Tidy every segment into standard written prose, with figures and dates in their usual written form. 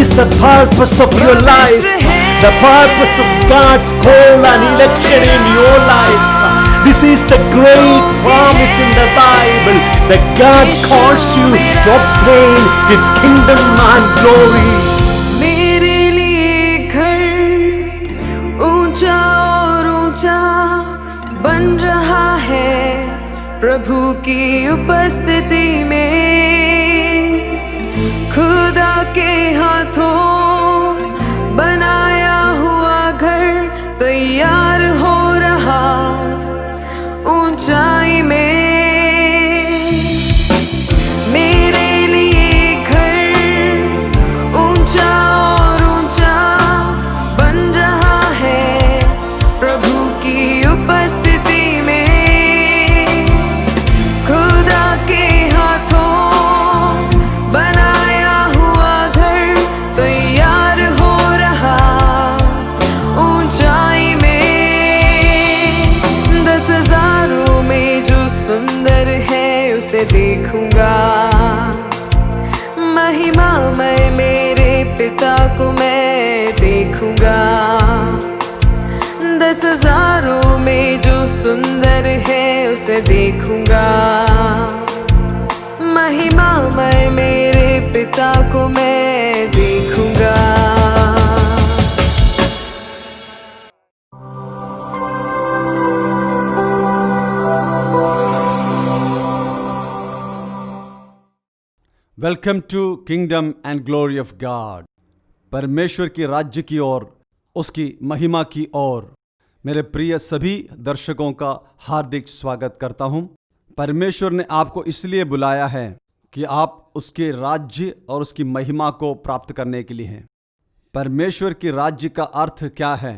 is the purpose of your life, the purpose of God's call and election in your life. This is the great promise in the Bible that God calls you to obtain His kingdom and glory. मेरे लिए घर ऊंचा और ऊंचा बन रहा है प्रभु की उपस्थिति में। खुदा के हाथों बनाया हुआ घर तैयार हो रहा ऊंचाई में। मेरे लिए घर ऊंचा और ऊंचा बन रहा है प्रभु की उपस्थिति में। खुदा के हाथों बनाया हुआ घर तैयार हो रहा ऊंचाई में। 10,000 में जो सुंदर है उसे देखूंगा, महिमामय मेरे पिता को मैं देखूंगा। 10,000 में जो सुंदर है उसे देखूंगा, महिमामय मेरे पिता को मैं देखूंगा। Welcome to kingdom and glory of God. परमेश्वर की राज्य की ओर, उसकी महिमा की ओर मेरे प्रिय सभी दर्शकों का हार्दिक स्वागत करता हूं। परमेश्वर ने आपको इसलिए बुलाया है कि आप उसके राज्य और उसकी महिमा को प्राप्त करने के लिए हैं। परमेश्वर की राज्य का अर्थ क्या है?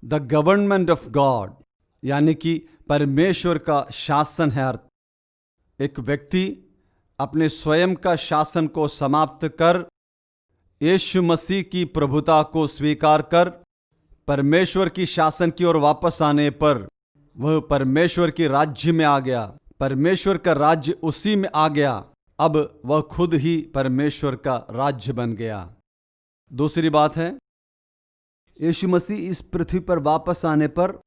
द गवर्नमेंट ऑफ गॉड, यानी कि परमेश्वर का शासन है अर्थ। एक व्यक्ति अपने स्वयं का शासन को समाप्त कर यीशु मसीह की प्रभुता को स्वीकार कर परमेश्वर की शासन की ओर वापस आने पर वह परमेश्वर के राज्य में आ गया। परमेश्वर का राज्य उसी में आ गया। अब वह खुद ही परमेश्वर का राज्य बन गया। दूसरी बात है, यीशु मसीह इस पृथ्वी पर वापस आने पर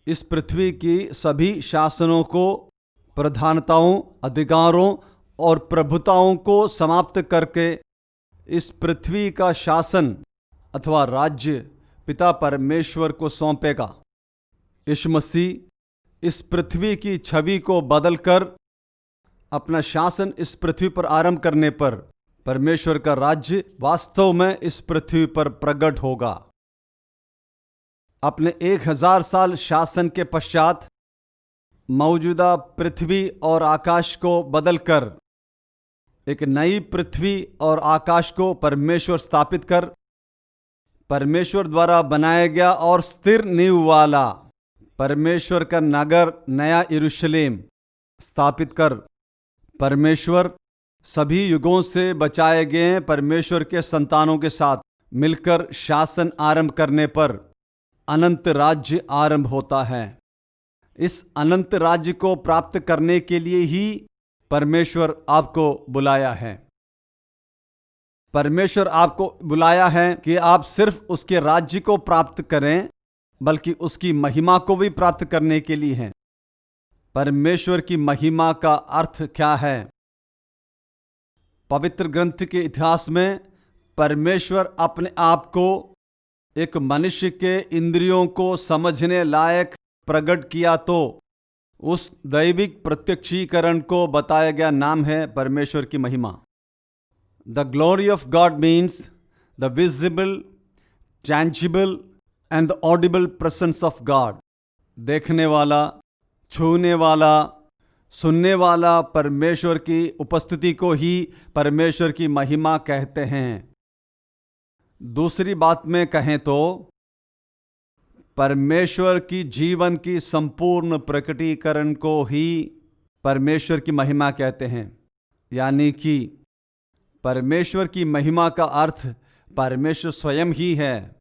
इस पृथ्वी की सभी शासनों को, प्रधानताओं, अधिकारों और प्रभुताओं को समाप्त करके इस पृथ्वी का शासन अथवा राज्य पिता परमेश्वर को सौंपेगा। यीशु मसीह इस पृथ्वी की छवि को बदलकर अपना शासन इस पृथ्वी पर आरंभ करने पर परमेश्वर का राज्य वास्तव में इस पृथ्वी पर प्रकट होगा। अपने 1000 साल शासन के पश्चात मौजूदा पृथ्वी और आकाश को बदलकर एक नई पृथ्वी और आकाश को परमेश्वर स्थापित कर परमेश्वर द्वारा बनाया गया और स्थिर नींव वाला परमेश्वर का नगर नया यरूशलेम स्थापित कर परमेश्वर सभी युगों से बचाए गए परमेश्वर के संतानों के साथ मिलकर शासन आरंभ करने पर अनंत राज्य आरंभ होता है। इस अनंत राज्य को प्राप्त करने के लिए ही परमेश्वर आपको बुलाया है। परमेश्वर आपको बुलाया है कि आप सिर्फ उसके राज्य को प्राप्त करें, बल्कि उसकी महिमा को भी प्राप्त करने के लिए हैं। परमेश्वर की महिमा का अर्थ क्या है? पवित्र ग्रंथ के इतिहास में परमेश्वर अपने आप को एक मनुष्य के इंद्रियों को समझने लायक प्रकट किया तो उस दैविक प्रत्यक्षीकरण को बताया गया नाम है परमेश्वर की महिमा। The glory of God means the visible, tangible and the Audible presence of God. देखने वाला, छूने वाला, सुनने वाला परमेश्वर की उपस्थिति को ही परमेश्वर की महिमा कहते हैं। दूसरी बात में कहें तो परमेश्वर की जीवन की संपूर्ण प्रकटीकरण को ही परमेश्वर की महिमा कहते हैं। यानी कि परमेश्वर की महिमा का अर्थ परमेश्वर स्वयं ही है।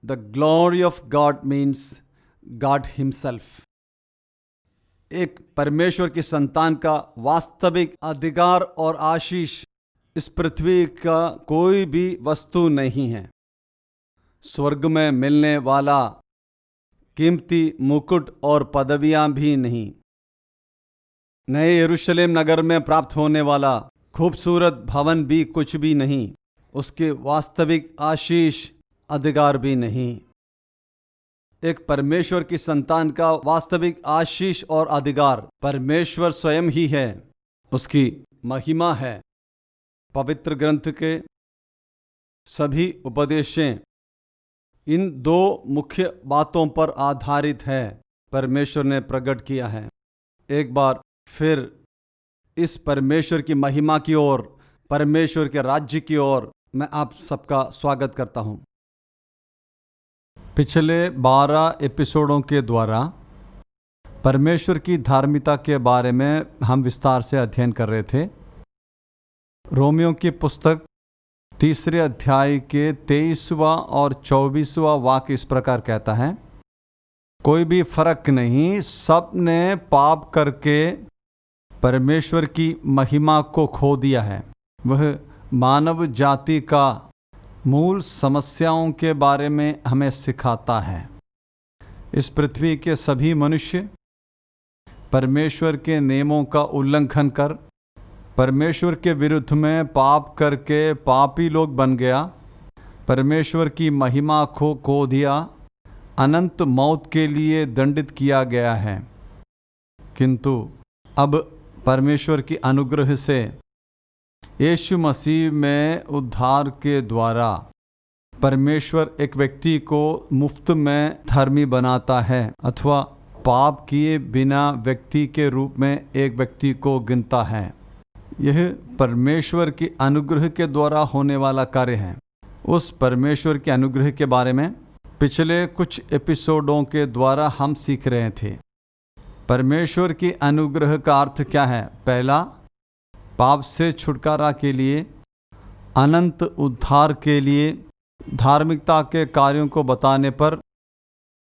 The glory of God means God himself. एक परमेश्वर की संतान का वास्तविक अधिकार और आशीष इस पृथ्वी का कोई भी वस्तु नहीं है। स्वर्ग में मिलने वाला कीमती मुकुट और पदवियां भी नहीं। नए यरूशलेम नगर में प्राप्त होने वाला खूबसूरत भवन भी कुछ भी नहीं। उसके वास्तविक आशीष अधिकार भी नहीं। एक परमेश्वर की संतान का वास्तविक आशीष और अधिकार परमेश्वर स्वयं ही है, उसकी महिमा है। पवित्र ग्रंथ के सभी उपदेशें इन दो मुख्य बातों पर आधारित है, परमेश्वर ने प्रकट किया है। एक बार फिर इस परमेश्वर की महिमा की ओर, परमेश्वर के राज्य की ओर मैं आप सबका स्वागत करता हूं। पिछले 12 एपिसोडों के द्वारा परमेश्वर की धार्मिकता के बारे में हम विस्तार से अध्ययन कर रहे थे। रोमियो की पुस्तक 3 अध्याय के 23वां और 24वां वाक्य इस प्रकार कहता है, कोई भी फर्क नहीं, सब ने पाप करके परमेश्वर की महिमा को खो दिया है। वह मानव जाति का मूल समस्याओं के बारे में हमें सिखाता है। इस पृथ्वी के सभी मनुष्य परमेश्वर के नियमों का उल्लंघन कर परमेश्वर के विरुद्ध में पाप करके पापी लोग बन गया, परमेश्वर की महिमा को खो दिया, अनंत मौत के लिए दंडित किया गया है। किंतु अब परमेश्वर की अनुग्रह से यीशु मसीह में उद्धार के द्वारा परमेश्वर एक व्यक्ति को मुफ्त में धर्मी बनाता है, अथवा पाप किए बिना व्यक्ति के रूप में एक व्यक्ति को गिनता है। यह परमेश्वर की अनुग्रह के द्वारा होने वाला कार्य है। उस परमेश्वर के अनुग्रह के बारे में पिछले कुछ एपिसोडों के द्वारा हम सीख रहे थे। परमेश्वर की अनुग्रह का अर्थ क्या है? पहला, पाप से छुटकारा के लिए, अनंत उद्धार के लिए, धार्मिकता के कार्यों को बताने पर।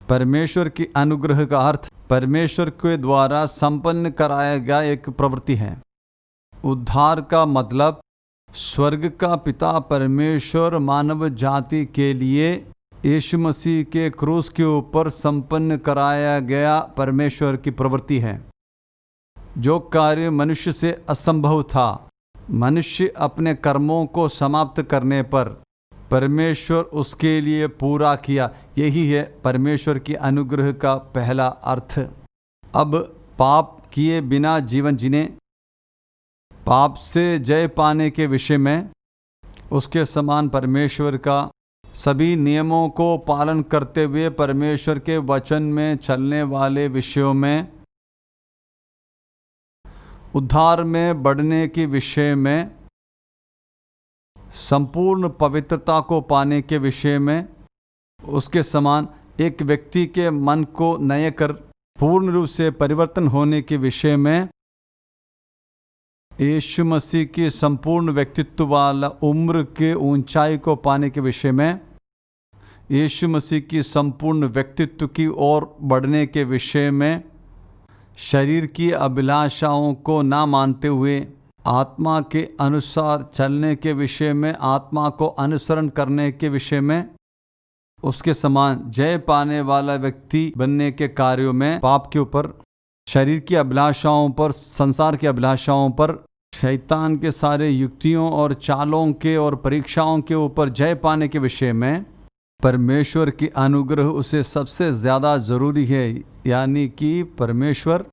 परमेश्वर की अनुग्रह का अर्थ परमेश्वर के द्वारा संपन्न कराया गया एक प्रवृत्ति है। उद्धार का मतलब स्वर्ग का पिता परमेश्वर मानव जाति के लिए यीशु मसीह के क्रूस के ऊपर संपन्न कराया गया परमेश्वर की प्रवृत्ति है। जो कार्य मनुष्य से असंभव था, मनुष्य अपने कर्मों को समाप्त करने पर परमेश्वर उसके लिए पूरा किया। यही है परमेश्वर की अनुग्रह का पहला अर्थ। अब पाप किए बिना जीवन जीने, पाप से जय पाने के विषय में, उसके समान परमेश्वर का सभी नियमों को पालन करते हुए परमेश्वर के वचन में चलने वाले विषयों में, उद्धार में बढ़ने के विषय में, संपूर्ण पवित्रता को पाने के विषय में, उसके समान एक व्यक्ति के मन को नए कर पूर्ण रूप से परिवर्तन होने के विषय में, यीशु मसीह की संपूर्ण व्यक्तित्व वाला उम्र के ऊंचाई को पाने के विषय में, यीशु मसीह की संपूर्ण व्यक्तित्व की ओर बढ़ने के विषय में, शरीर की अभिलाषाओं को ना मानते हुए आत्मा के अनुसार चलने के विषय में, आत्मा को अनुसरण करने के विषय में, उसके समान जय पाने वाला व्यक्ति बनने के कार्यों में, पाप के ऊपर, शरीर की अभिलाषाओं पर, संसार की अभिलाषाओं पर, शैतान के सारे युक्तियों और चालों के और परीक्षाओं के ऊपर जय पाने के विषय में परमेश्वर की अनुग्रह उसे सबसे ज़्यादा ज़रूरी है। यानी कि परमेश्वर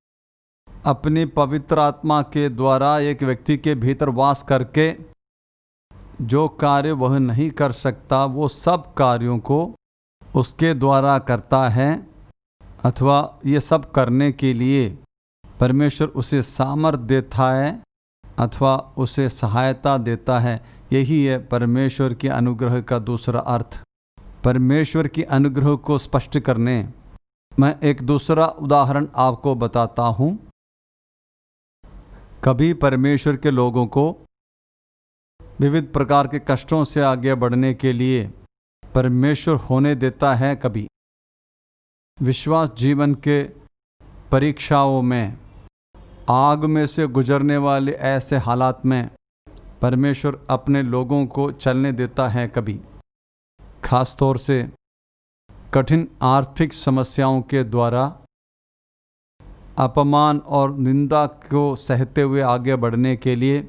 अपनी पवित्र आत्मा के द्वारा एक व्यक्ति के भीतर वास करके जो कार्य वह नहीं कर सकता, वो सब कार्यों को उसके द्वारा करता है, अथवा ये सब करने के लिए परमेश्वर उसे सामर्थ्य देता है अथवा उसे सहायता देता है। यही है परमेश्वर के अनुग्रह का दूसरा अर्थ। परमेश्वर की अनुग्रह को स्पष्ट करने मैं एक दूसरा उदाहरण आपको बताता हूँ। कभी परमेश्वर के लोगों को विविध प्रकार के कष्टों से आगे बढ़ने के लिए परमेश्वर होने देता है। कभी विश्वास जीवन के परीक्षाओं में, आग में से गुजरने वाले ऐसे हालात में परमेश्वर अपने लोगों को चलने देता है कभी, खास तौर से कठिन आर्थिक समस्याओं के द्वारा अपमान और निंदा को सहते हुए आगे बढ़ने के लिए,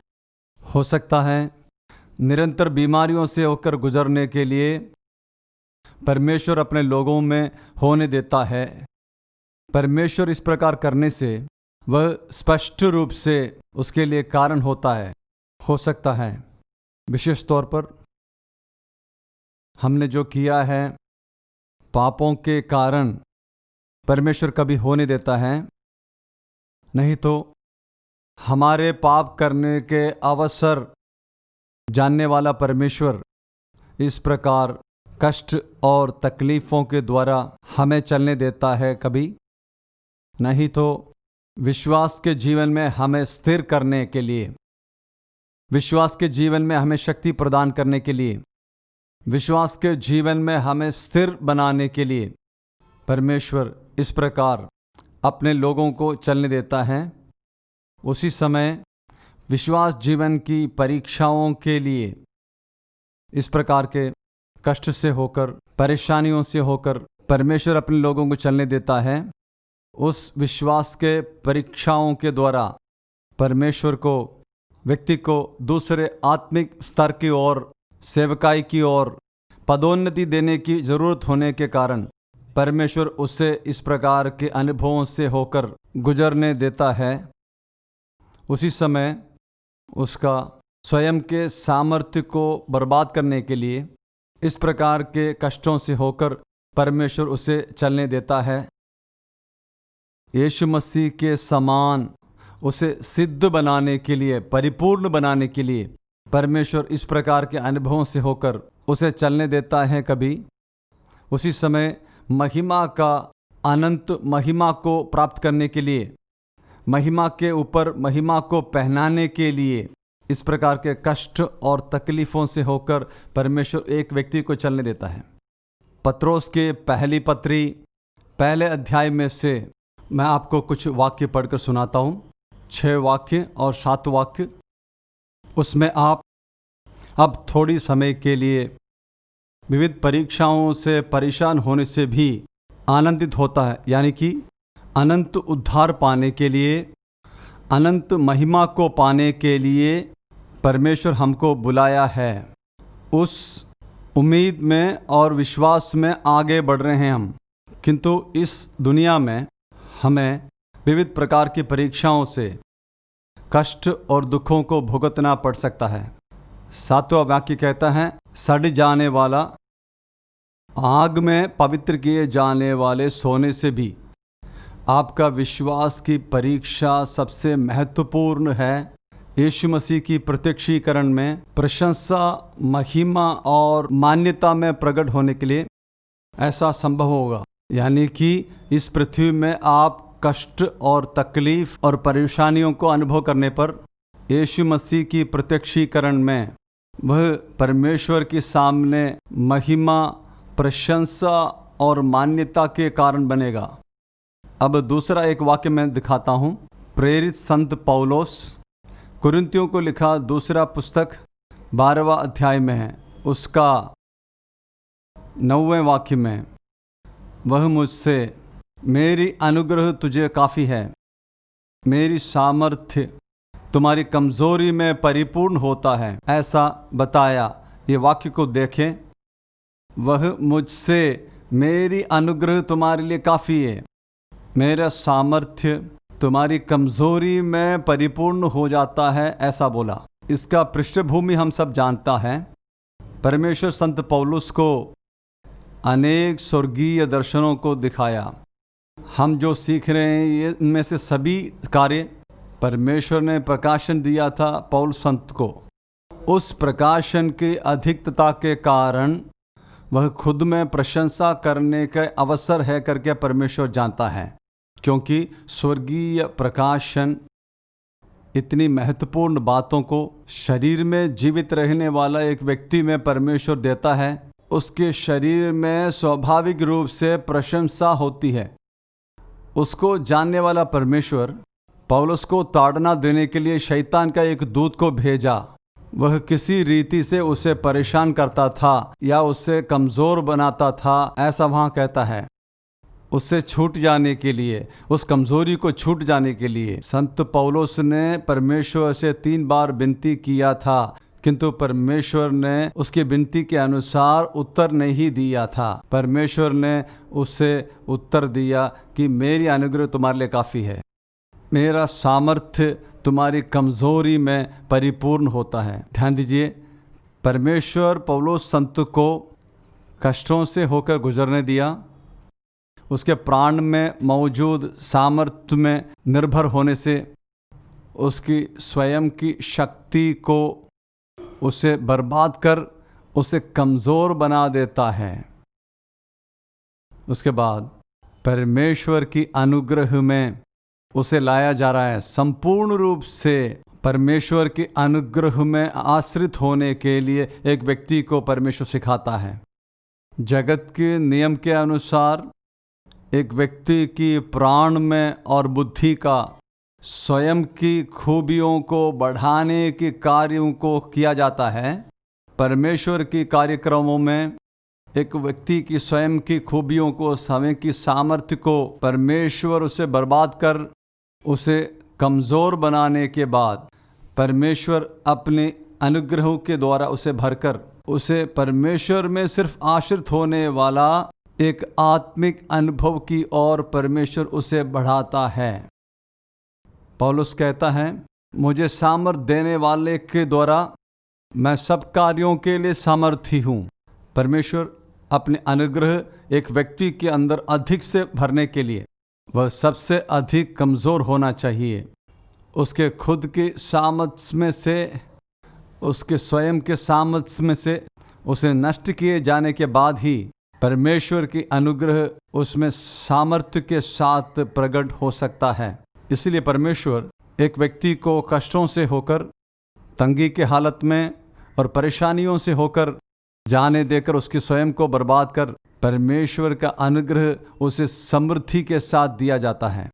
हो सकता है निरंतर बीमारियों से होकर गुजरने के लिए परमेश्वर अपने लोगों में होने देता है। परमेश्वर इस प्रकार करने से वह स्पष्ट रूप से उसके लिए कारण होता है। हो सकता है विशेष तौर पर हमने जो किया है पापों के कारण परमेश्वर कभी होने देता है, नहीं तो हमारे पाप करने के अवसर जानने वाला परमेश्वर इस प्रकार कष्ट और तकलीफ़ों के द्वारा हमें चलने देता है कभी, नहीं तो विश्वास के जीवन में हमें स्थिर करने के लिए, विश्वास के जीवन में हमें शक्ति प्रदान करने के लिए, विश्वास के जीवन में हमें स्थिर बनाने के लिए परमेश्वर इस प्रकार अपने लोगों को चलने देता है। उसी समय विश्वास जीवन की परीक्षाओं के लिए इस प्रकार के कष्ट से होकर, परेशानियों से होकर परमेश्वर अपने लोगों को चलने देता है। उस विश्वास के परीक्षाओं के द्वारा परमेश्वर को, व्यक्ति को दूसरे आत्मिक स्तर की ओर, सेवकाई की ओर पदोन्नति देने की ज़रूरत होने के कारण परमेश्वर उसे इस प्रकार के अनुभवों से होकर गुजरने देता है। उसी समय उसका स्वयं के सामर्थ्य को बर्बाद करने के लिए इस प्रकार के कष्टों से होकर परमेश्वर उसे चलने देता है। यीशु मसीह के समान उसे सिद्ध बनाने के लिए, परिपूर्ण बनाने के लिए परमेश्वर इस प्रकार के अनुभवों से होकर उसे चलने देता है कभी। उसी समय महिमा का, अनंत महिमा को प्राप्त करने के लिए, महिमा के ऊपर महिमा को पहनाने के लिए इस प्रकार के कष्ट और तकलीफ़ों से होकर परमेश्वर एक व्यक्ति को चलने देता है। पत्रोस के पहली पत्री पहले अध्याय में से मैं आपको कुछ वाक्य पढ़कर सुनाता हूँ, 6 वाक्य और 7 वाक्य। उसमें आप अब थोड़ी समय के लिए विविध परीक्षाओं से परेशान होने से भी आनंदित होता है, यानी कि अनंत उद्धार पाने के लिए, अनंत महिमा को पाने के लिए परमेश्वर हमको बुलाया है। उस उम्मीद में और विश्वास में आगे बढ़ रहे हैं हम, किंतु इस दुनिया में हमें विविध प्रकार की परीक्षाओं से, कष्ट और दुखों को भुगतना पड़ सकता है। 7वां वाक्य कहता है, सड़ जाने वाला, आग में पवित्र किए जाने वाले सोने से भी आपका विश्वास की परीक्षा सबसे महत्वपूर्ण है। यीशु मसीह की प्रत्यक्षीकरण में प्रशंसा, महिमा और मान्यता में प्रकट होने के लिए ऐसा संभव होगा। यानी कि इस पृथ्वी में आप कष्ट और तकलीफ और परेशानियों को अनुभव करने पर यीशु मसीह की प्रत्यक्षीकरण में वह परमेश्वर के सामने महिमा, प्रशंसा और मान्यता के कारण बनेगा। अब दूसरा एक वाक्य मैं दिखाता हूँ। प्रेरित संत पौलुस कुरिन्थियों को लिखा दूसरा पुस्तक 12वां अध्याय में है, उसका 9वें वाक्य में, वह मुझसे, मेरी अनुग्रह तुझे काफ़ी है, मेरी सामर्थ्य तुम्हारी कमज़ोरी में परिपूर्ण होता है, ऐसा बताया। ये वाक्य को देखें, वह मुझसे, मेरी अनुग्रह तुम्हारे लिए काफ़ी है, मेरा सामर्थ्य तुम्हारी कमज़ोरी में परिपूर्ण हो जाता है, ऐसा बोला। इसका पृष्ठभूमि हम सब जानता है। परमेश्वर संत पौलुस को अनेक स्वर्गीय दर्शनों को दिखाया। हम जो सीख रहे हैं ये इनमें से सभी कार्य परमेश्वर ने प्रकाशन दिया था पौलुस संत को। उस प्रकाशन की अधिकता के कारण वह खुद में प्रशंसा करने का अवसर है करके परमेश्वर जानता है, क्योंकि स्वर्गीय प्रकाशन इतनी महत्वपूर्ण बातों को शरीर में जीवित रहने वाला एक व्यक्ति में परमेश्वर देता है। उसके शरीर में स्वाभाविक रूप से प्रशंसा होती है। उसको जानने वाला परमेश्वर पौलुस को ताड़ना देने के लिए शैतान का एक दूत को भेजा वह किसी रीति से उसे परेशान करता था या उससे कमज़ोर बनाता था, ऐसा वहाँ कहता है। उससे छूट जाने के लिए, उस कमज़ोरी को छूट जाने के लिए संत पौलुस ने परमेश्वर से 3 बार विनती किया था, किंतु परमेश्वर ने उसकी विनती के अनुसार उत्तर नहीं दिया था। परमेश्वर ने उसे उत्तर दिया कि मेरी अनुग्रह तुम्हारे लिए काफ़ी है, मेरा सामर्थ्य तुम्हारी कमज़ोरी में परिपूर्ण होता है। ध्यान दीजिए, परमेश्वर पौलुस संत को कष्टों से होकर गुजरने दिया, उसके प्राण में मौजूद सामर्थ्य में निर्भर होने से उसकी स्वयं की शक्ति को उसे बर्बाद कर उसे कमज़ोर बना देता है। उसके बाद परमेश्वर की अनुग्रह में उसे लाया जा रहा है। संपूर्ण रूप से परमेश्वर के अनुग्रह में आश्रित होने के लिए एक व्यक्ति को परमेश्वर सिखाता है। जगत के नियम के अनुसार एक व्यक्ति की प्राण में और बुद्धि का स्वयं की खूबियों को बढ़ाने के कार्यों को किया जाता है। परमेश्वर के कार्यक्रमों में एक व्यक्ति की स्वयं की खूबियों को, स्वयं की सामर्थ्य को परमेश्वर उसे बर्बाद कर उसे कमज़ोर बनाने के बाद परमेश्वर अपने अनुग्रहों के द्वारा उसे भरकर उसे परमेश्वर में सिर्फ आश्रित होने वाला एक आत्मिक अनुभव की ओर परमेश्वर उसे बढ़ाता है। पौलुस कहता है, मुझे सामर्थ देने वाले के द्वारा मैं सब कार्यों के लिए सामर्थी हूँ। परमेश्वर अपने अनुग्रह एक व्यक्ति के अंदर अधिक से भरने के लिए वह सबसे अधिक कमज़ोर होना चाहिए। उसके खुद के सामर्थ्य में से, उसके स्वयं के सामर्थ्य में से उसे नष्ट किए जाने के बाद ही परमेश्वर की अनुग्रह उसमें सामर्थ्य के साथ प्रकट हो सकता है। इसलिए परमेश्वर एक व्यक्ति को कष्टों से होकर, तंगी के हालत में और परेशानियों से होकर जाने देकर उसके स्वयं को बर्बाद कर परमेश्वर का अनुग्रह उसे समृद्धि के साथ दिया जाता है।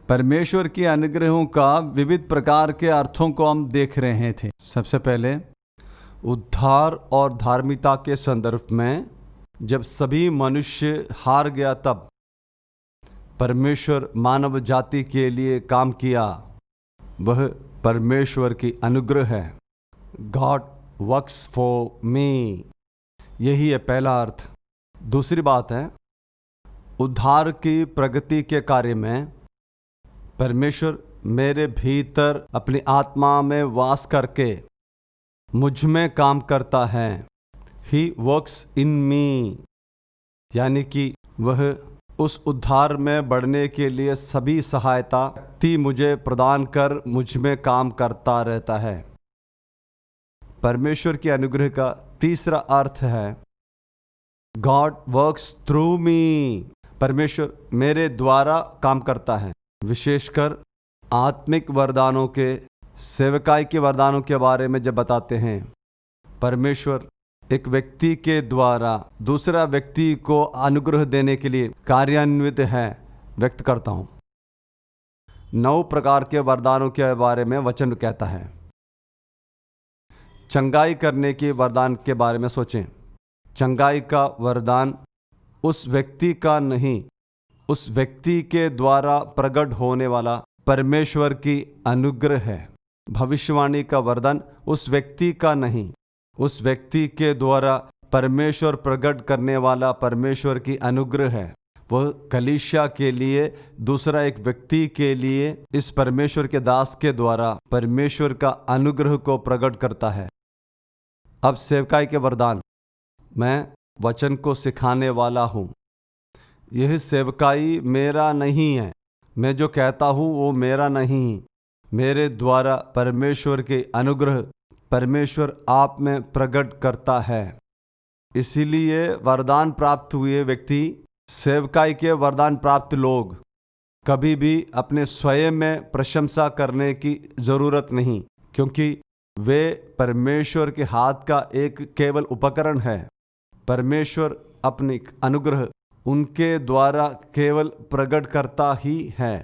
परमेश्वर के अनुग्रहों का विविध प्रकार के अर्थों को हम देख रहे थे। सबसे पहले उद्धार और धार्मिकता के संदर्भ में जब सभी मनुष्य हार गया तब परमेश्वर मानव जाति के लिए काम किया, वह परमेश्वर की अनुग्रह है। गॉड वर्क्स फॉर मी, यही है पहला अर्थ। दूसरी बात है, उद्धार की प्रगति के कार्य में परमेश्वर मेरे भीतर अपनी आत्मा में वास करके मुझ में काम करता है। ही वर्क्स इन मी, यानी कि वह उस उद्धार में बढ़ने के लिए सभी सहायता मुझे प्रदान कर मुझ में काम करता रहता है। परमेश्वर की अनुग्रह का तीसरा अर्थ है गॉड वर्क्स थ्रू मी, परमेश्वर मेरे द्वारा काम करता है। विशेषकर आत्मिक वरदानों के, सेवकाई के वरदानों के बारे में जब बताते हैं, परमेश्वर एक व्यक्ति के द्वारा दूसरा व्यक्ति को अनुग्रह देने के लिए कार्यान्वित है। व्यक्त करता हूँ 9 प्रकार के वरदानों के बारे में वचन कहता है। चंगाई करने के वरदान के बारे में सोचें। चंगाई का वरदान उस व्यक्ति का नहीं, उस व्यक्ति के द्वारा प्रकट होने वाला परमेश्वर की अनुग्रह है। भविष्यवाणी का वरदान उस व्यक्ति का नहीं, उस व्यक्ति के द्वारा परमेश्वर प्रकट करने वाला परमेश्वर की अनुग्रह है। वह कलीसिया के लिए, दूसरा एक व्यक्ति के लिए इस परमेश्वर के दास के द्वारा परमेश्वर का अनुग्रह को प्रकट करता है। अब सेवकाई के वरदान, मैं वचन को सिखाने वाला हूँ। यह सेवकाई मेरा नहीं है, मैं जो कहता हूँ वो मेरा नहीं, मेरे द्वारा परमेश्वर के अनुग्रह परमेश्वर आप में प्रकट करता है। इसीलिए वरदान प्राप्त हुए व्यक्ति, सेवकाई के वरदान प्राप्त लोग कभी भी अपने स्वयं में प्रशंसा करने की ज़रूरत नहीं, क्योंकि वे परमेश्वर के हाथ का एक केवल उपकरण है। परमेश्वर अपनी अनुग्रह उनके द्वारा केवल प्रकट करता ही है।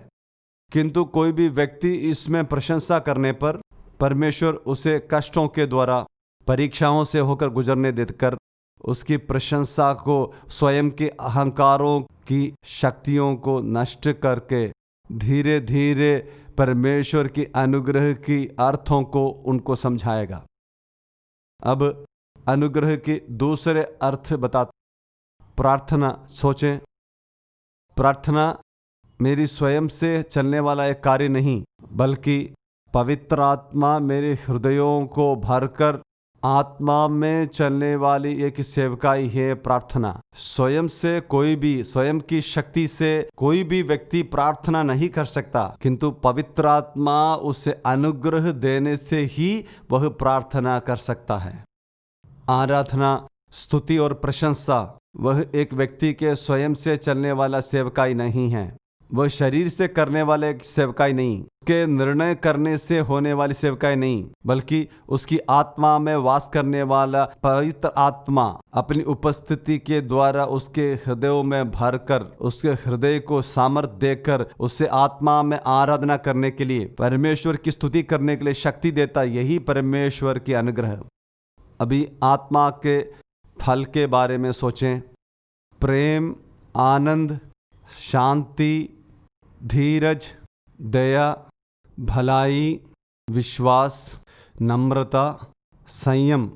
किंतु कोई भी व्यक्ति इसमें प्रशंसा करने पर परमेश्वर उसे कष्टों के द्वारा, परीक्षाओं से होकर गुजरने देकर उसकी प्रशंसा को, स्वयं के अहंकारों की शक्तियों को नष्ट करके धीरे धीरे परमेश्वर की अनुग्रह की अर्थों को उनको समझाएगा। अब अनुग्रह के दूसरे अर्थ प्रार्थना सोचें। प्रार्थना मेरी स्वयं से चलने वाला एक कार्य नहीं, बल्कि पवित्र आत्मा मेरे हृदयों को भरकर आत्मा में चलने वाली एक सेवकाई है प्रार्थना। स्वयं से कोई भी, स्वयं की शक्ति से कोई भी व्यक्ति प्रार्थना नहीं कर सकता, किंतु पवित्र आत्मा उसे अनुग्रह देने से ही वह प्रार्थना कर सकता है। आराधना, स्तुति और प्रशंसा वह एक व्यक्ति के स्वयं से चलने वाला सेवकाई नहीं है, वह शरीर से करने वाले सेवकाई नहीं, उसके निर्णय करने से होने वाली सेवकाई नहीं, बल्कि उसकी आत्मा में वास करने वाला पवित्र आत्मा अपनी उपस्थिति के द्वारा उसके हृदयों में भरकर, उसके हृदय को सामर्थ्य देकर उससे आत्मा में आराधना करने के लिए, परमेश्वर की स्तुति करने के लिए शक्ति देता। यही परमेश्वर की अनुग्रह। अभी आत्मा के फल के बारे में सोचें। प्रेम, आनंद, शांति, धीरज, दया, भलाई, विश्वास, नम्रता, संयम,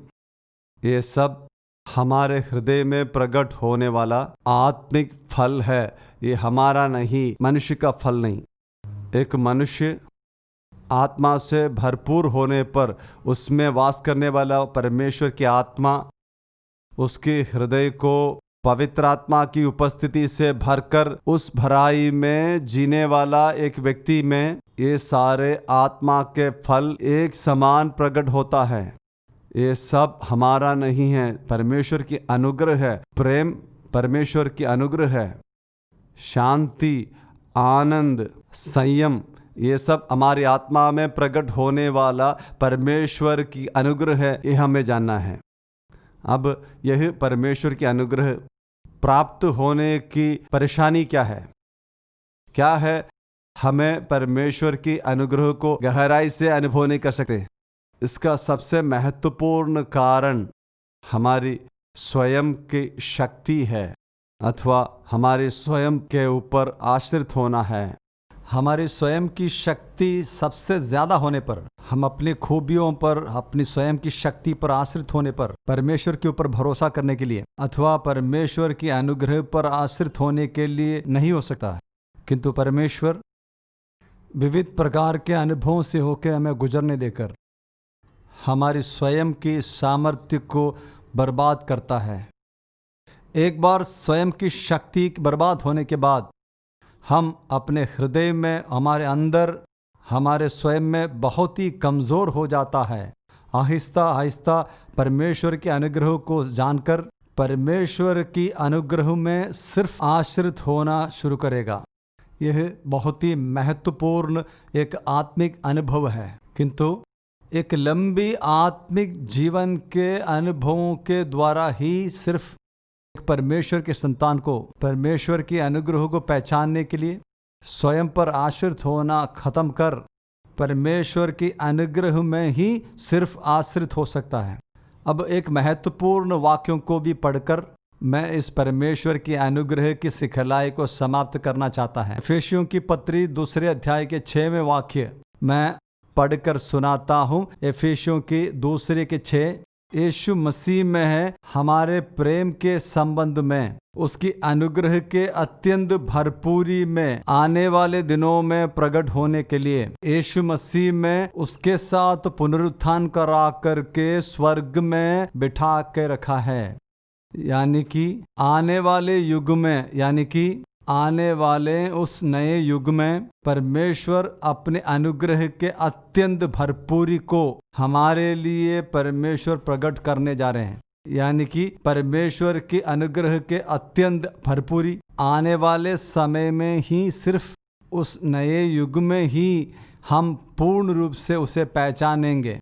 ये सब हमारे हृदय में प्रकट होने वाला आत्मिक फल है। ये हमारा नहीं, मनुष्य का फल नहीं। एक मनुष्य आत्मा से भरपूर होने पर उसमें वास करने वाला परमेश्वर की आत्मा उसके हृदय को पवित्र आत्मा की उपस्थिति से भरकर उस भराई में जीने वाला एक व्यक्ति में ये सारे आत्मा के फल एक समान प्रकट होता है। ये सब हमारा नहीं है, परमेश्वर की अनुग्रह है। प्रेम परमेश्वर की अनुग्रह है। शांति, आनंद, संयम, ये सब हमारी आत्मा में प्रकट होने वाला परमेश्वर की अनुग्रह है। ये हमें जानना है। अब यह परमेश्वर की अनुग्रह प्राप्त होने की परेशानी क्या है? क्या है हमें परमेश्वर की अनुग्रह को गहराई से अनुभव नहीं कर सकते? इसका सबसे महत्वपूर्ण कारण हमारी स्वयं की शक्ति है, अथवा हमारे स्वयं के ऊपर आश्रित होना है। हमारी स्वयं की शक्ति सबसे ज़्यादा होने पर, हम अपनी खूबियों पर, अपनी स्वयं की शक्ति पर आश्रित होने पर, परमेश्वर के ऊपर भरोसा करने के लिए अथवा परमेश्वर की अनुग्रह पर आश्रित होने के लिए नहीं हो सकता। किंतु परमेश्वर विविध प्रकार के अनुभवों से होकर हमें गुजरने देकर हमारी स्वयं की सामर्थ्य को बर्बाद करता है। एक बार स्वयं की शक्ति बर्बाद होने के बाद हम अपने हृदय में, हमारे अंदर, हमारे स्वयं में बहुत ही कमज़ोर हो जाता है। आहिस्ता आहिस्ता परमेश्वर के अनुग्रह को जानकर परमेश्वर की अनुग्रह में सिर्फ आश्रित होना शुरू करेगा। यह बहुत ही महत्वपूर्ण एक आत्मिक अनुभव है। किंतु एक लंबी आत्मिक जीवन के अनुभवों के द्वारा ही सिर्फ परमेश्वर के संतान को परमेश्वर की अनुग्रह को पहचानने के लिए स्वयं पर आश्रित होना खत्म कर परमेश्वर की अनुग्रह में ही सिर्फ आश्रित हो सकता है। अब एक महत्वपूर्ण वाक्यों को भी पढ़कर मैं इस परमेश्वर की अनुग्रह की सिखलाई को समाप्त करना चाहता है। एफेसियों की पत्री 2 अध्याय के 6वें वाक्य मैं पढ़कर सुनाता हूँ। एफेसियों की 2:6, यीशु मसीह में है हमारे प्रेम के संबंध में उसकी अनुग्रह के अत्यंत भरपूरी में आने वाले दिनों में प्रकट होने के लिए यीशु मसीह में उसके साथ पुनरुत्थान करा करके स्वर्ग में बिठा के रखा है। यानी कि आने वाले युग में, यानी कि आने वाले उस नए युग में परमेश्वर अपने अनुग्रह के अत्यंत भरपूरी को हमारे लिए परमेश्वर प्रकट करने जा रहे हैं। यानी कि परमेश्वर की अनुग्रह के अत्यंत भरपूरी आने वाले समय में ही, सिर्फ उस नए युग में ही हम पूर्ण रूप से उसे पहचानेंगे।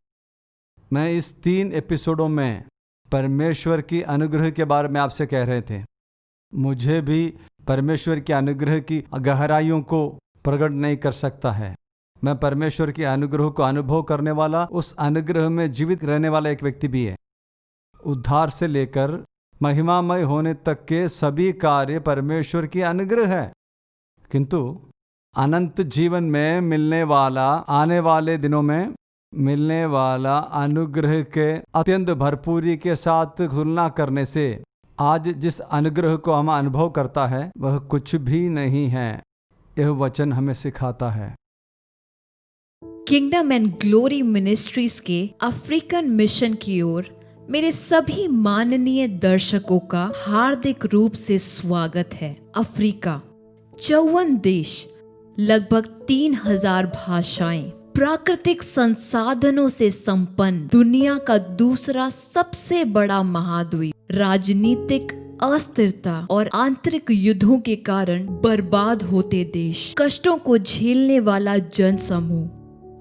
मैं इस 3 एपिसोडों में परमेश्वर की अनुग्रह के बारे में आपसे कह रहे थे। मुझे भी परमेश्वर के अनुग्रह की गहराइयों को प्रकट नहीं कर सकता है, मैं परमेश्वर के अनुग्रह को अनुभव करने वाला, उस अनुग्रह में जीवित रहने वाला एक व्यक्ति भी है। उद्धार से लेकर महिमामय होने तक के सभी कार्य परमेश्वर की अनुग्रह है, किंतु अनंत जीवन में मिलने वाला, आने वाले दिनों में मिलने वाला अनुग्रह के अत्यंत भरपूरी के साथ तुलना करने से आज जिस अनुग्रह को हम अनुभव करता है वह कुछ भी नहीं है। यह वचन हमें सिखाता है। किंगडम एंड ग्लोरी मिनिस्ट्रीज के अफ्रीकन मिशन की ओर मेरे सभी माननीय दर्शकों का हार्दिक रूप से स्वागत है। अफ्रीका 54 देश, लगभग 3000 भाषाएं, प्राकृतिक संसाधनों से संपन्न दुनिया का दूसरा सबसे बड़ा महाद्वीप, राजनीतिक अस्थिरता और आंतरिक युद्धों के कारण बर्बाद होते देश, कष्टों को झेलने वाला जनसमूह,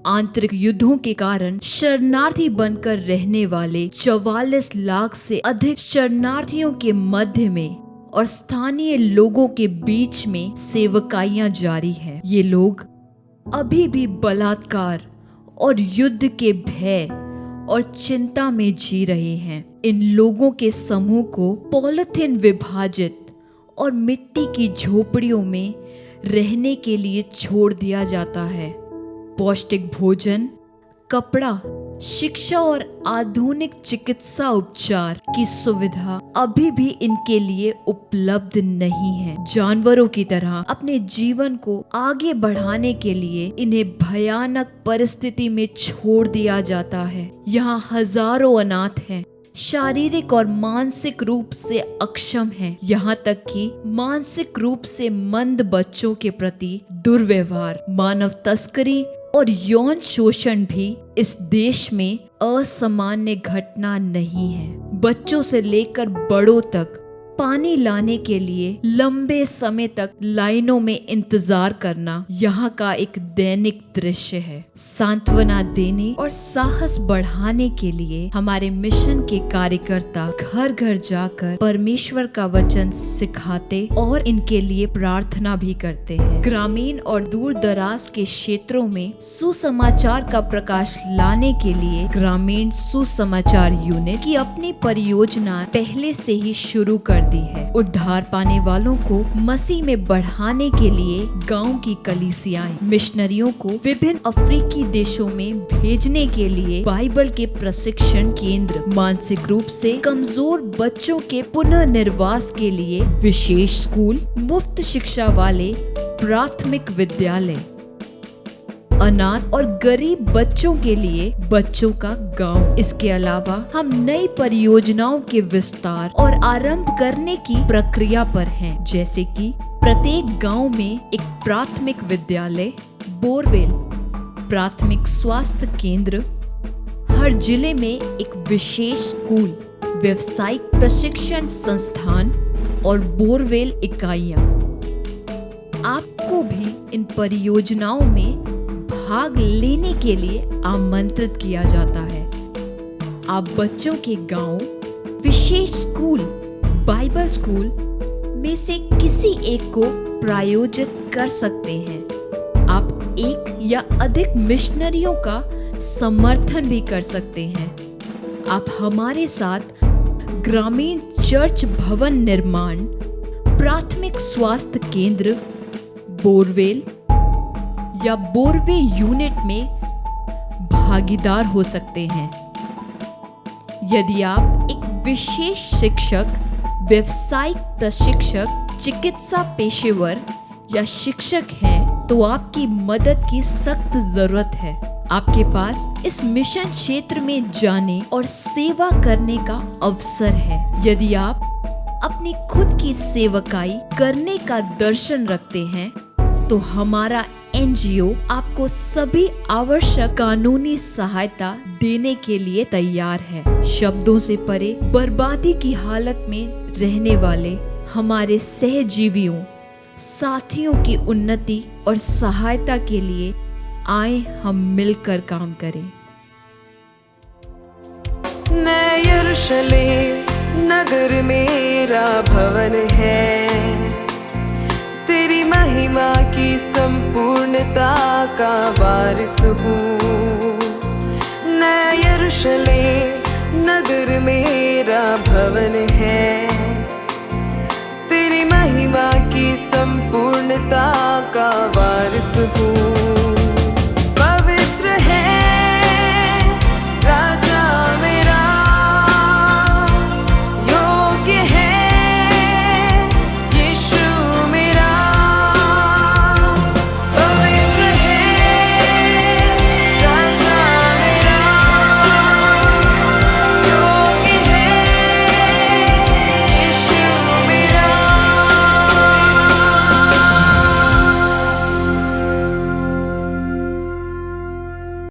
आंतरिक युद्धों के कारण शरणार्थी बनकर रहने वाले 44 लाख से अधिक शरणार्थियों के मध्य में और स्थानीय लोगों के बीच में सेवकाइयां जारी है। ये लोग अभी भी बलात्कार और युद्ध के भय और चिंता में जी रहे हैं। इन लोगों के समूह को पॉलिथीन विभाजित और मिट्टी की झोपड़ियों में रहने के लिए छोड़ दिया जाता है। पौष्टिक भोजन, कपड़ा, शिक्षा और आधुनिक चिकित्सा उपचार की सुविधा अभी भी इनके लिए उपलब्ध नहीं है। जानवरों की तरह अपने जीवन को आगे बढ़ाने के लिए इन्हें भयानक परिस्थिति में छोड़ दिया जाता है। यहाँ हजारों अनाथ हैं, शारीरिक और मानसिक रूप से अक्षम हैं। यहाँ तक कि मानसिक रूप से मंद बच्चों के प्रति दुर्व्यवहार, मानव तस्करी और यौन शोषण भी इस देश में असामान्य घटना नहीं है। बच्चों से लेकर बड़ों तक पानी लाने के लिए लंबे समय तक लाइनों में इंतजार करना यहाँ का एक दैनिक दृश्य है। सांत्वना देने और साहस बढ़ाने के लिए हमारे मिशन के कार्यकर्ता घर घर जाकर परमेश्वर का वचन सिखाते और इनके लिए प्रार्थना भी करते हैं। ग्रामीण और दूर दराज के क्षेत्रों में सुसमाचार का प्रकाश लाने के लिए ग्रामीण सुसमाचार यूनिट की अपनी परियोजना पहले से ही शुरू कर दी है। उद्धार पाने वालों को मसीह में बढ़ाने के लिए गांव की कलीसियाएं मिशनरियों को विभिन्न अफ्रीकी देशों में भेजने के लिए बाइबल के प्रशिक्षण केंद्र, मानसिक रूप से कमजोर बच्चों के पुनर्निर्वास के लिए विशेष स्कूल, मुफ्त शिक्षा वाले प्राथमिक विद्यालय, अनाथ और गरीब बच्चों के लिए बच्चों का गांव। इसके अलावा हम नई परियोजनाओं के विस्तार और आरंभ करने की प्रक्रिया पर हैं, जैसे कि प्रत्येक गांव में एक प्राथमिक विद्यालय, बोरवेल, प्राथमिक स्वास्थ्य केंद्र, हर जिले में एक विशेष स्कूल, व्यवसायिक प्रशिक्षण संस्थान और बोरवेल इकाइयां। आपको भी इन परियोजनाओं में भाग लेने के लिए आमंत्रित किया जाता है। आप बच्चों के गांव, विशेष स्कूल, बाइबल स्कूल में से किसी एक को प्रायोजित कर सकते हैं। आप एक या अधिक मिशनरियों का समर्थन भी कर सकते हैं। आप हमारे साथ ग्रामीण चर्च भवन निर्माण, प्राथमिक स्वास्थ्य केंद्र, बोरवेल या बोरवे यूनिट में भागीदार हो सकते हैं। यदि आप एक विशेष शिक्षक, व्यवसायिक प्रशिक्षक, चिकित्सा पेशेवर या शिक्षक हैं, तो आपकी मदद की सख्त जरूरत है। आपके पास इस मिशन क्षेत्र में जाने और सेवा करने का अवसर है। यदि आप अपनी खुद की सेवकाई करने का दर्शन रखते हैं, तो हमारा एनजीओ आपको सभी आवश्यक कानूनी सहायता देने के लिए तैयार है। शब्दों से परे बर्बादी की हालत में रहने वाले हमारे सहजीवियों, साथियों की उन्नति और सहायता के लिए आए हम मिलकर काम करें। नया यरूशलेम नगर मेरा भवन है, तेरी महिमा की संपूर्णता का वारिस हूँ। नया यरूशलेम नगर मेरा भवन है, तेरी महिमा की संपूर्णता का वारिस हूँ।